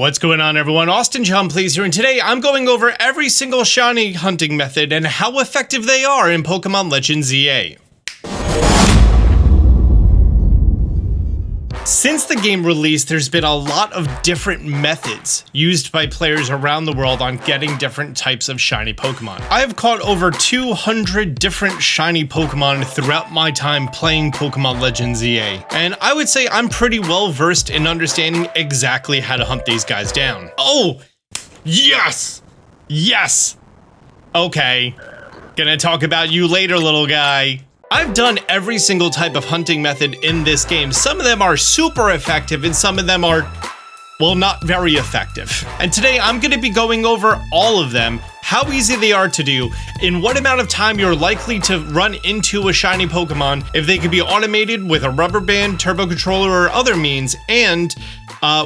What's going on, everyone? Austin John Please here, and today I'm going over every single shiny hunting method and how effective they are in Pokemon Legends ZA. Since the game release, there's been a lot of different methods used by players around the world on getting different types of shiny Pokemon. I have caught over 200 different shiny Pokemon throughout my time playing Pokemon Legends ZA, and I would say I'm pretty well versed in understanding exactly how to hunt these guys down. Oh, yes! Yes! Okay, gonna talk about you later, little guy. I've done every single type of hunting method in this game. Some of them are super effective and some of them are, well, not very effective. And today I'm going to be going over all of them, how easy they are to do, in what amount of time you're likely to run into a shiny Pokemon, if they could be automated with a rubber band, turbo controller, or other means, and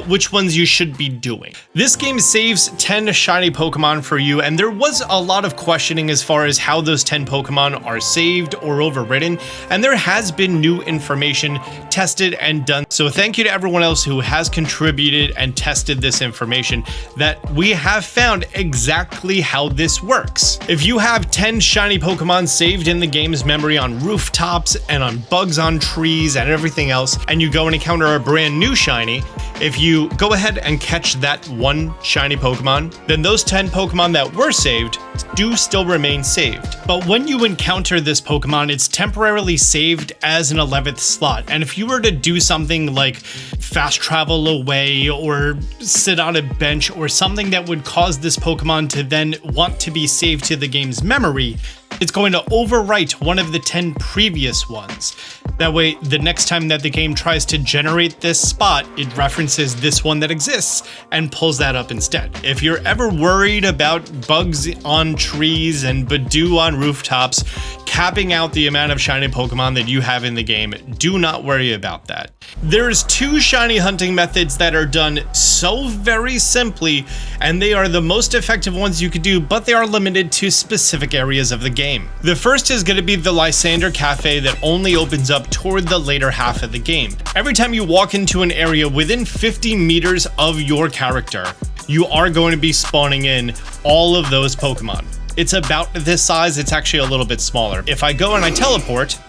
which ones you should be doing. This game saves 10 shiny Pokemon for you, and there was a lot of questioning as far as how those 10 Pokemon are saved or overwritten, and there has been new information tested and done. So thank you to everyone else who has contributed and tested this information, that we have found exactly how this works. If you have 10 shiny Pokemon saved in the game's memory on rooftops and on bugs on trees and everything else, and you go and encounter a brand new shiny, if you go ahead and catch that one shiny Pokemon, then those 10 Pokemon that were saved do still remain saved. But when you encounter this Pokemon, it's temporarily saved as an 11th slot. And if you were to do something like fast travel away or sit on a bench or something that would cause this Pokemon to then want to be saved to the game's memory, it's going to overwrite one of the 10 previous ones. That way, the next time that the game tries to generate this spot, it references this one that exists and pulls that up instead. If you're ever worried about bugs on trees and Budew on rooftops capping out the amount of shiny Pokemon that you have in the game, do not worry about that. There's 2 shiny hunting methods that are done so very simply, and they are the most effective ones you could do, but they are limited to specific areas of the game. The first is going to be the Lysander Cafe that only opens up toward the later half of the game. Every time you walk into an area within 50 meters of your character, you are going to be spawning in all of those Pokemon. It's about this size, it's actually a little bit smaller. If I go and I teleport,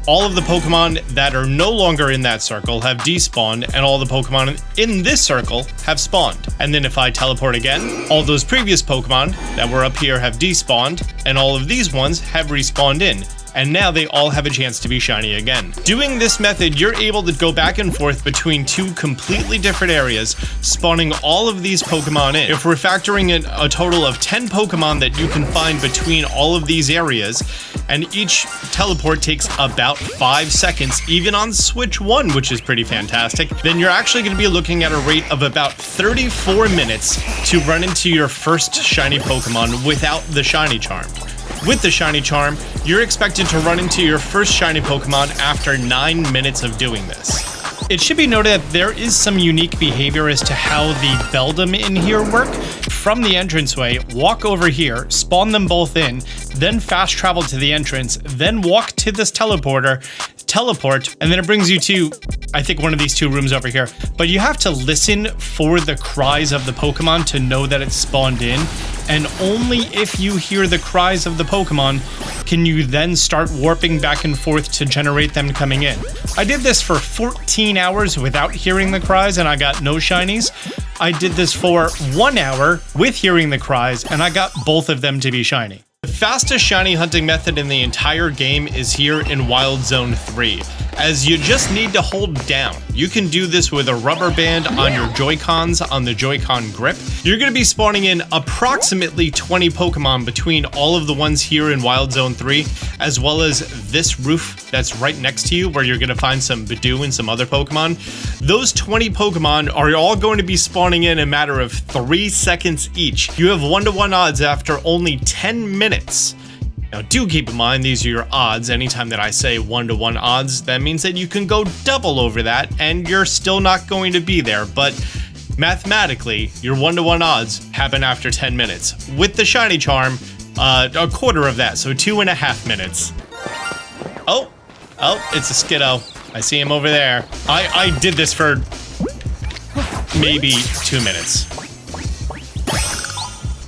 all of the Pokemon that are no longer in that circle have despawned, and all the Pokemon in this circle have spawned. And then if I teleport again, all those previous Pokemon that were up here have despawned, and all of these ones have respawned in. And now they all have a chance to be shiny again. Doing this method, you're able to go back and forth between 2 completely different areas, spawning all of these Pokemon in. If we're factoring in a total of 10 Pokemon that you can find between all of these areas, and each teleport takes about 5 seconds, even on switch 1, which is pretty fantastic, then you're actually going to be looking at a rate of about 34 minutes to run into your first shiny Pokemon without the shiny charm. With the shiny charm, you're expected to run into your first shiny Pokemon after 9 minutes of doing this. It should be noted that there is some unique behavior as to how the Beldum in here work. From the entranceway, walk over here, spawn them both in, then fast travel to the entrance, then walk to this teleporter, teleport, and then it brings you to, I think, one of these 2 rooms over here. But you have to listen for the cries of the Pokemon to know that it's spawned in, and only if you hear the cries of the Pokemon can you then start warping back and forth to generate them coming in. I did this for 14 hours without hearing the cries and I got no shinies. I did this for 1 hour with hearing the cries and I got both of them to be shiny. The fastest shiny hunting method in the entire game is here in Wild Zone 3, as you just need to hold down. You can do this with a rubber band on your Joy-Cons on the Joy-Con grip. You're going to be spawning in approximately 20 Pokemon between all of the ones here in Wild Zone 3, as well as this roof that's right next to you where you're going to find some Budew and some other Pokemon. Those 20 Pokemon are all going to be spawning in a matter of 3 seconds each. You have 1-to-1 odds after only 10 minutes. Now do keep in mind these are your odds. Anytime that I say 1-to-1 odds, that means that you can go double over that and you're still not going to be there. But mathematically, your 1-to-1 odds happen after 10 minutes. With the shiny charm, a quarter of that, so 2.5 minutes. Oh, it's a Skiddo. I see him over there. I did this for maybe 2 minutes.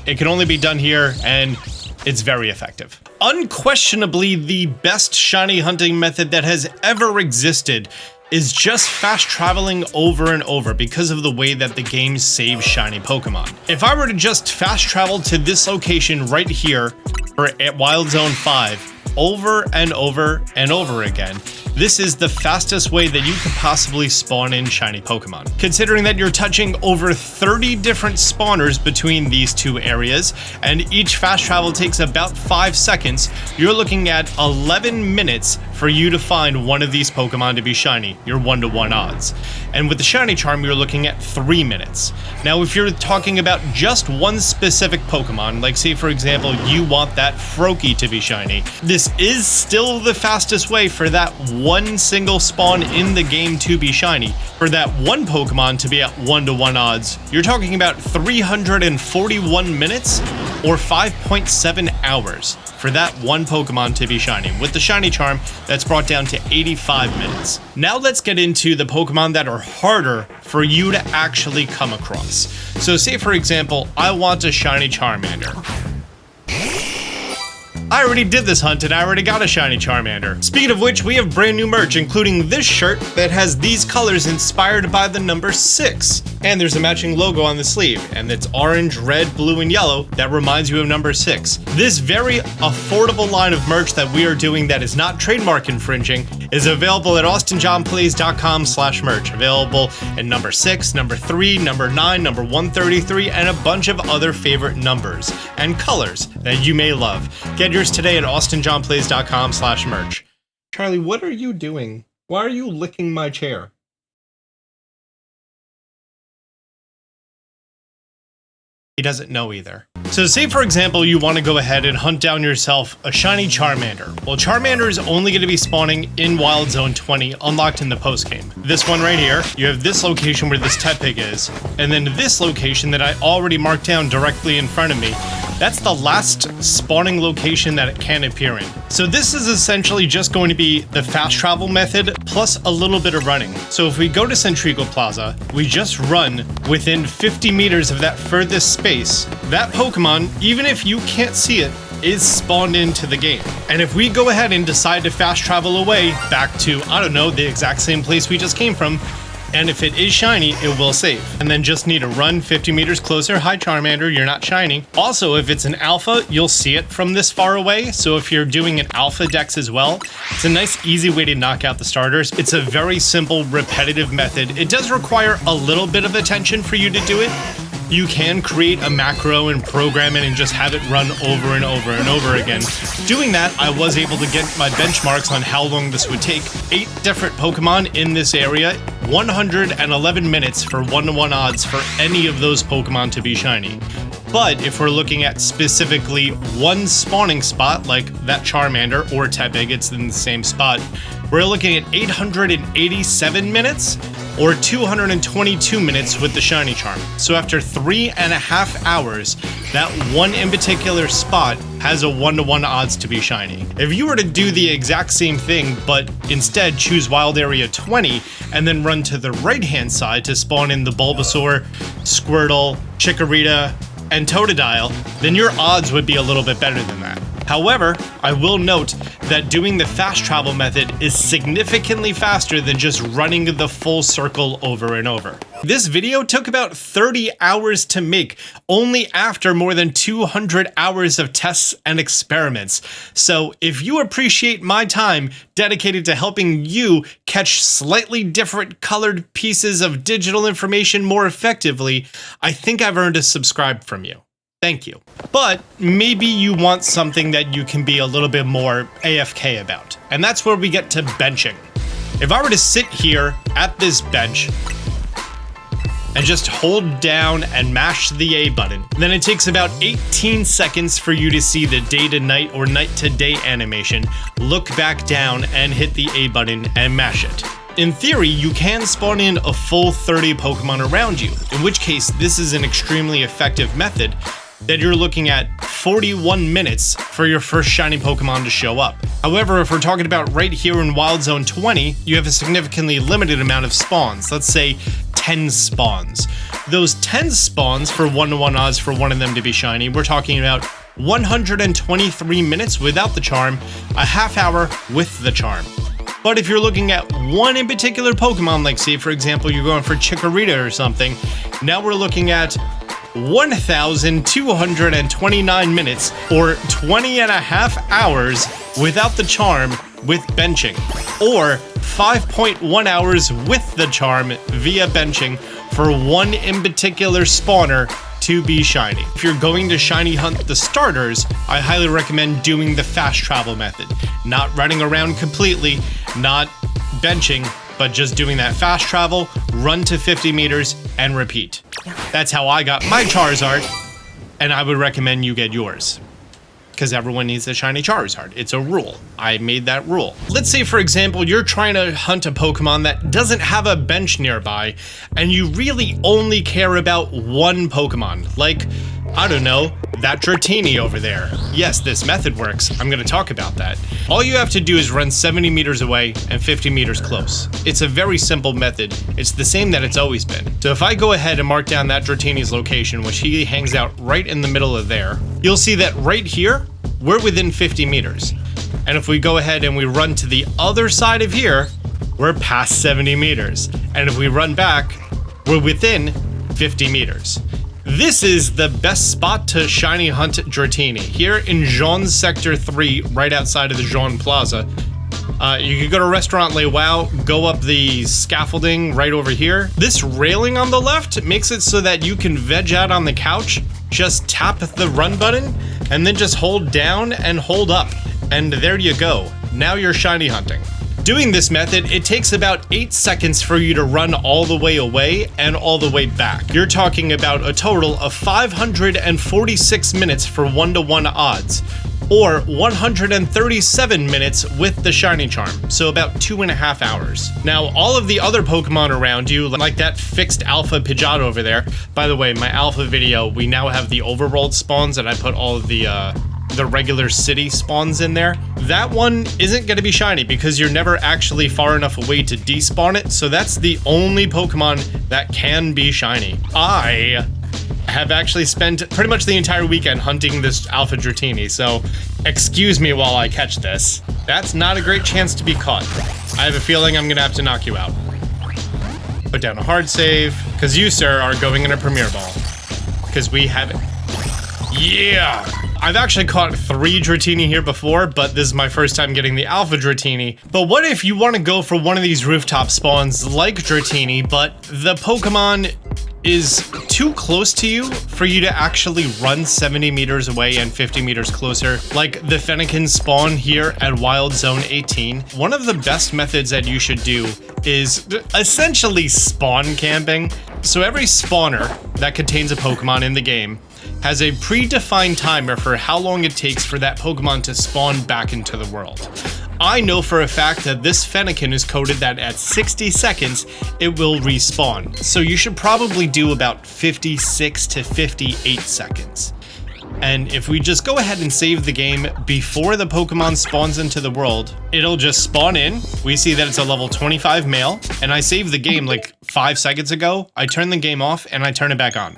It can only be done here, and it's very effective. Unquestionably, the best shiny hunting method that has ever existed is just fast traveling over and over because of the way that the game saves shiny Pokemon. If I were to just fast travel to this location right here, or at Wild Zone 5, over and over and over again, this is the fastest way that you could possibly spawn in shiny Pokemon. Considering that you're touching over 30 different spawners between these two areas, and each fast travel takes about 5 seconds, you're looking at 11 minutes for you to find one of these Pokemon to be shiny, your 1-to-1 odds. And with the shiny charm, you're looking at 3 minutes. Now, if you're talking about just one specific Pokemon, like say for example, you want that Froakie to be shiny, this is still the fastest way for that one single spawn in the game to be shiny. For that one Pokemon to be at 1-to-1 odds, you're talking about 341 minutes or 5.7 hours for that one Pokemon to be shiny. With the shiny charm, that's brought down to 85 minutes. Now let's get into the Pokemon that are harder for you to actually come across. So say for example, I want a shiny Charmander. I already did this hunt and I already got a shiny Charmander. Speaking of which, we have brand new merch, including this shirt that has these colors inspired by the number 6. And there's a matching logo on the sleeve, and it's orange, red, blue, and yellow that reminds you of number 6. This very affordable line of merch that we are doing that is not trademark infringing is available at austinjohnplays.com/merch. Available in number 6, number 3, number 9, number 133, and a bunch of other favorite numbers and colors that you may love. Get yours today at austinjohnplays.com/merch. Charlie, what are you doing? Why are you licking my chair? He doesn't know either. So say for example you want to go ahead and hunt down yourself a shiny Charmander. Well, Charmander is only going to be spawning in Wild Zone 20, unlocked in the post game. This one right here, you have this location where this Tepig is, and then this location that I already marked down directly in front of me. That's the last spawning location that it can appear in. So this is essentially just going to be the fast travel method plus a little bit of running. So if we go to Centrico Plaza, we just run within 50 meters of that furthest space. That Pokemon, even if you can't see it, is spawned into the game. And if we go ahead and decide to fast travel away back to, I don't know, the exact same place we just came from, and if it is shiny, it will save. And then just need to run 50 meters closer. Hi Charmander, you're not shiny. Also, if it's an alpha, you'll see it from this far away. So if you're doing an alpha dex as well, it's a nice easy way to knock out the starters. It's a very simple, repetitive method. It does require a little bit of attention for you to do it. You can create a macro and program it and just have it run over and over and over again. Doing that, I was able to get my benchmarks on how long this would take. 8 different Pokemon in this area, 111 minutes for 1-to-1 odds for any of those Pokemon to be shiny. But if we're looking at specifically one spawning spot, like that Charmander or Tepig, it's in the same spot, we're looking at 887 minutes or 222 minutes with the shiny charm. So after 3.5 hours, that one in particular spot has a 1-to-1 odds to be shiny. If you were to do the exact same thing, but instead choose Wild Area 20 and then run to the right-hand side to spawn in the Bulbasaur, Squirtle, Chikorita, and Totodile, then your odds would be a little bit better than that. However, I will note that doing the fast travel method is significantly faster than just running the full circle over and over. This video took about 30 hours to make, only after more than 200 hours of tests and experiments. So if you appreciate my time dedicated to helping you catch slightly different colored pieces of digital information more effectively, I think I've earned a subscribe from you. Thank you. But maybe you want something that you can be a little bit more AFK about. And that's where we get to benching. If I were to sit here at this bench and just hold down and mash the A button, then it takes about 18 seconds for you to see the day to night or night to day animation, look back down and hit the A button and mash it. In theory, you can spawn in a full 30 Pokemon around you, in which case this is an extremely effective method that you're looking at 41 minutes for your first shiny Pokemon to show up. However, if we're talking about right here in Wild Zone 20, you have a significantly limited amount of spawns, let's say 10 spawns. Those 10 spawns for 1-to-1 odds for one of them to be shiny, we're talking about 123 minutes without the charm, a half hour with the charm. But if you're looking at one in particular Pokemon, like say for example you're going for Chikorita or something, now we're looking at 1,229 minutes or 20 and a half hours without the charm with benching, or 5.1 hours with the charm via benching for one in particular spawner to be shiny. If you're going to shiny hunt the starters, I highly recommend doing the fast travel method. Not running around completely, not benching, but just doing that fast travel, run to 50 meters, and repeat. That's how I got my Charizard, and I would recommend you get yours. Because everyone needs a shiny Charizard. It's a rule. I made that rule. Let's say, for example, you're trying to hunt a Pokemon that doesn't have a bench nearby, and you really only care about one Pokemon. Like, I don't know, that Dratini over there. Yes, this method works. I'm going to talk about that. All you have to do is run 70 meters away and 50 meters close. It's a very simple method. It's the same that it's always been. So if I go ahead and mark down that Dratini's location, which he hangs out right in the middle of there, you'll see that right here, we're within 50 meters. And if we go ahead and we run to the other side of here, we're past 70 meters. And if we run back, we're within 50 meters. This is the best spot to shiny hunt Dratini. Here in Jean's Sector 3, right outside of the Jean Plaza. You could go to Restaurant Les Wow, go up the scaffolding right over here. This railing on the left makes it so that you can veg out on the couch, just tap the run button, and then just hold down and hold up. And there you go. Now you're shiny hunting. Doing this method, it takes about 8 seconds for you to run all the way away and all the way back. You're talking about a total of 546 minutes for 1-to-1 odds, or 137 minutes with the shiny charm, so about 2.5 hours. Now, all of the other Pokemon around you, like that fixed Alpha Pidgeot over there, by the way, my Alpha video, we now have the overworld spawns, and I put all of the regular city spawns in there. That one isn't going to be shiny because you're never actually far enough away to despawn it, so that's the only Pokemon that can be shiny. I have actually spent pretty much the entire weekend hunting this Alpha Dratini, so excuse me while I catch this. That's not a great chance to be caught. I have a feeling I'm gonna have to knock you out. Put down a hard save, because you, sir, are going in a Premier Ball. Because we have it. Yeah! I've actually caught 3 Dratini here before, but this is my first time getting the Alpha Dratini. But what if you want to go for one of these rooftop spawns like Dratini, but the Pokemon is too close to you for you to actually run 70 meters away and 50 meters closer, like the Fennikin spawn here at Wild Zone 18. One of the best methods that you should do is essentially spawn camping. So every spawner that contains a Pokemon in the game has a predefined timer for how long it takes for that Pokemon to spawn back into the world. I know for a fact that this Fennikin is coded that at 60 seconds, it will respawn. So you should probably do about 56 to 58 seconds. And if we just go ahead and save the game before the Pokemon spawns into the world, it'll just spawn in. We see that it's a level 25 male, and I saved the game like 5 seconds ago. I turn the game off and I turn it back on.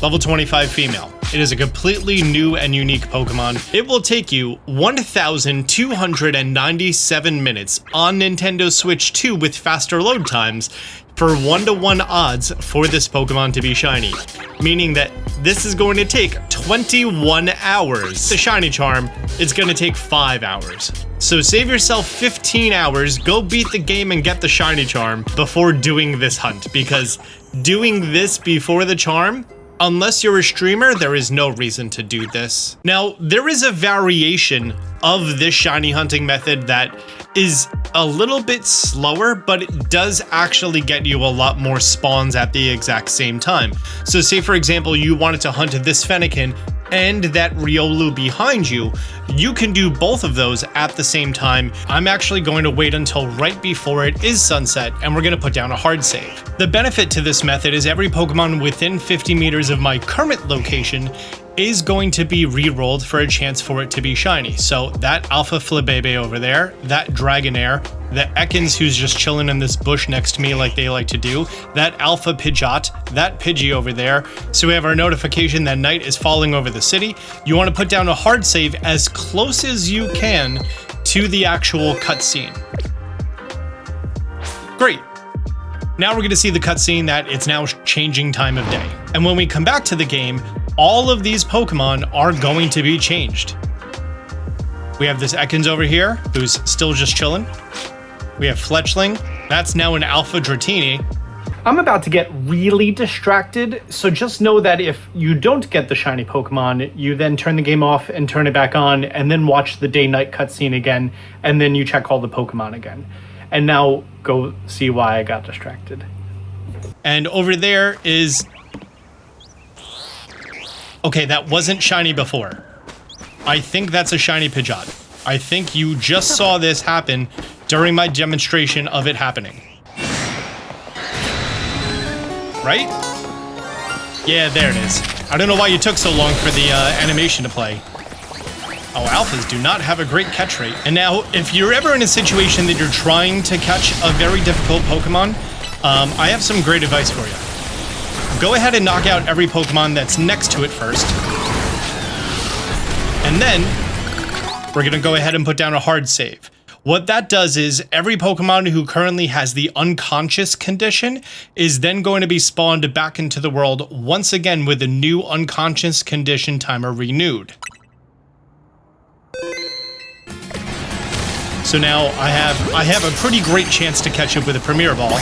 Level 25 female. It is a completely new and unique Pokemon. It will take you 1,297 minutes on Nintendo Switch 2 with faster load times for 1-to-1 odds for this Pokemon to be shiny. Meaning that this is going to take 21 hours. The shiny charm, it's going to take 5 hours. So save yourself 15 hours, go beat the game and get the shiny charm before doing this hunt. Because doing this before the charm, unless you're a streamer, there is no reason to do this. Now, there is a variation of this shiny hunting method that is a little bit slower, but it does actually get you a lot more spawns at the exact same time. So say, for example, you wanted to hunt this Fennikin and that Riolu behind you, you can do both of those at the same time. I'm actually going to wait until right before it is sunset, and we're going to put down a hard save. The benefit to this method is every Pokemon within 50 meters of my current location is going to be re-rolled for a chance for it to be shiny. So that Alpha Flabebe over there, that Dragonair, the Ekans who's just chilling in this bush next to me like they like to do, that Alpha Pidgeot, that Pidgey over there. So we have our notification that night is falling over the city. You want to put down a hard save as close as you can to the actual cutscene. Great. Now we're going to see the cutscene that it's now changing time of day. And when we come back to the game, all of these Pokemon are going to be changed. We have this Ekans over here, who's still just chilling. We have Fletchling. That's now an Alpha Dratini. I'm about to get really distracted, so just know that if you don't get the shiny Pokemon, you then turn the game off and turn it back on, and then watch the day-night cutscene again, and then you check all the Pokemon again. And now go see why I got distracted. And over there is... Okay, that wasn't shiny before. I think that's a shiny Pidgeot. I think you just saw this happen during my demonstration of it happening. Right? Yeah, there it is. I don't know why you took so long for the animation to play. Oh, Alphas do not have a great catch rate. And now, if you're ever in a situation that you're trying to catch a very difficult Pokemon, I have some great advice for you. Go ahead and knock out every Pokemon that's next to it first. And then, we're gonna go ahead and put down a hard save. What that does is, every Pokemon who currently has the unconscious condition is then going to be spawned back into the world once again with a new unconscious condition timer renewed. So now I have a pretty great chance to catch up with a Premier Ball,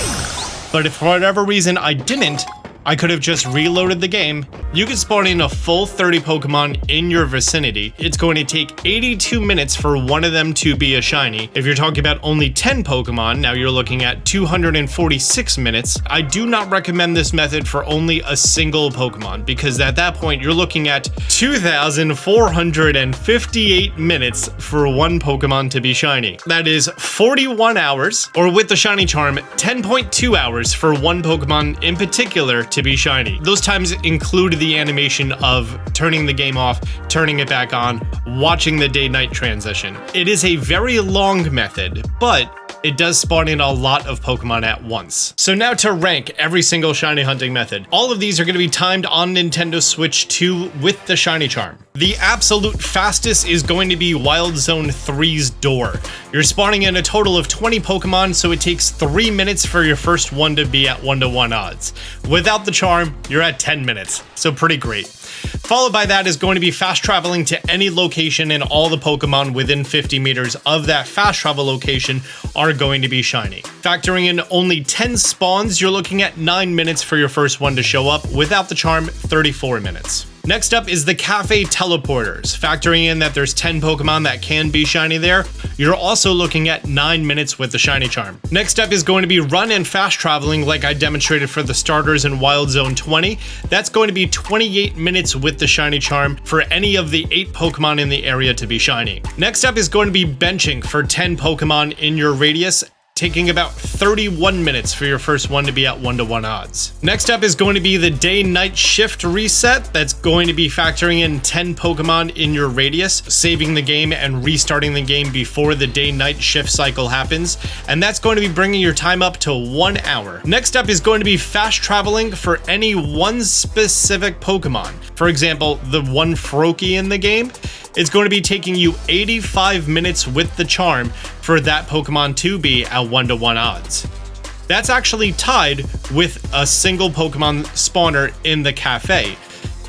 but if for whatever reason I didn't, I could have just reloaded the game. You can spawn in a full 30 Pokemon in your vicinity. It's going to take 82 minutes for one of them to be a shiny. If you're talking about only 10 Pokemon, now you're looking at 246 minutes. I do not recommend this method for only a single Pokemon, because at that point you're looking at 2,458 minutes for one Pokemon to be shiny. That is 41 hours, or with the shiny charm, 10.2 hours for one Pokemon in particular to be shiny. Those times include the animation of turning the game off, turning it back on, watching the day-night transition. It is a very long method, but it does spawn in a lot of Pokemon at once. So now to rank every single shiny hunting method. All of these are going to be timed on Nintendo Switch 2 with the shiny charm. The absolute fastest is going to be Wild Zone 3's Door. You're spawning in a total of 20 Pokemon, so it takes 3 minutes for your first one to be at 1-to-1 odds. Without the charm, you're at 10 minutes, so pretty great. Followed by that is going to be fast traveling to any location, and all the Pokemon within 50 meters of that fast travel location are going to be shiny. Factoring in only 10 spawns, you're looking at 9 minutes for your first one to show up. Without the charm, 34 minutes. Next up is the Cafe Teleporters. Factoring in that there's 10 Pokemon that can be shiny there, you're also looking at 9 minutes with the shiny charm. Next up is going to be run and fast traveling like I demonstrated for the starters in Wild Zone 20. That's going to be 28 minutes with the shiny charm for any of the 8 Pokemon in the area to be shiny. Next up is going to be benching for 10 Pokemon in your radius, taking about 31 minutes for your first one to be at 1-to-1 odds. Next up is going to be the day-night shift reset. That's going to be factoring in 10 Pokemon in your radius, saving the game and restarting the game before the day-night shift cycle happens. And that's going to be bringing your time up to 1 hour. Next up is going to be fast traveling for any one specific Pokemon. For example, the one Froakie in the game. It's going to be taking you 85 minutes with the charm for that Pokemon to be at 1-to-1 odds. That's actually tied with a single Pokemon spawner in the cafe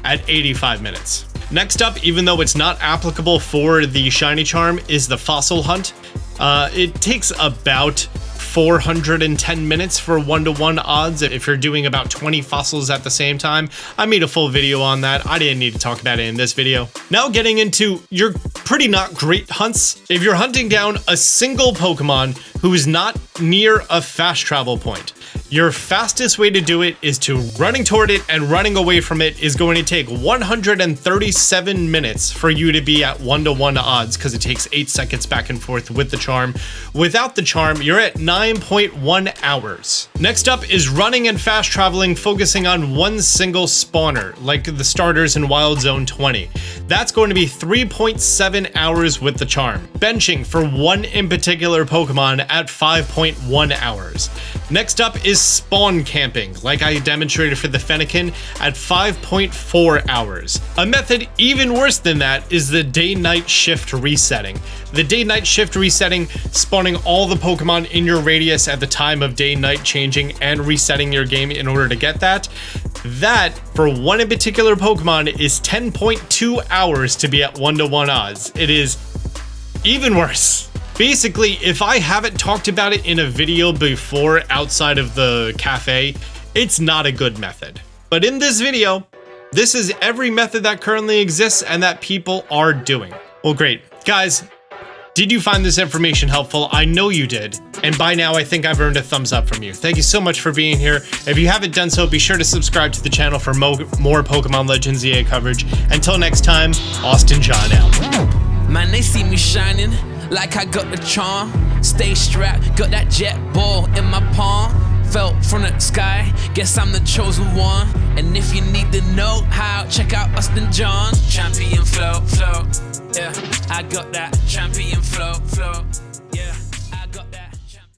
at 85 minutes. Next up, even though it's not applicable for the shiny charm, is the fossil hunt. It takes about 410 minutes for 1-to-1 odds if you're doing about 20 fossils at the same time. I made a full video on that. I didn't need to talk about it in this video. Now getting into your pretty not great hunts. If you're hunting down a single Pokemon who is not near a fast travel point, Your fastest way to do it is to running toward it, and running away from it is going to take 137 minutes for you to be at 1-to-1 odds, because it takes 8 seconds back and forth with the charm. Without the charm, you're at 9.1 hours. Next up is running and fast traveling, focusing on one single spawner, like the starters in Wild Zone 20. That's going to be 3.7 hours with the charm. Benching for one in particular Pokemon at 5.1 hours. Next up is spawn camping, like I demonstrated for the Fennikin, at 5.4 hours. A method even worse than that is the day-night shift resetting. The day-night shift resetting, spawning all the Pokemon in your radius at the time of day-night changing and resetting your game in order to get that. That, for one in particular Pokemon, is 10.2 hours to be at 1-to-1 odds. It is even worse. Basically, if I haven't talked about it in a video before outside of the cafe, it's not a good method. But in this video, this is every method that currently exists and that people are doing. Well, great. Guys, did you find this information helpful? I know you did. And by now, I think I've earned a thumbs up from you. Thank you so much for being here. If you haven't done so, be sure to subscribe to the channel for more Pokemon Legends EA coverage. Until next time, Austin John out. Man, they see me shining like I got the charm. Stay strapped, got that jet ball in my palm. Fell from the sky, guess I'm the chosen one. And if you need to know how, check out Austin John. Champion flow, yeah, I got that champion flow.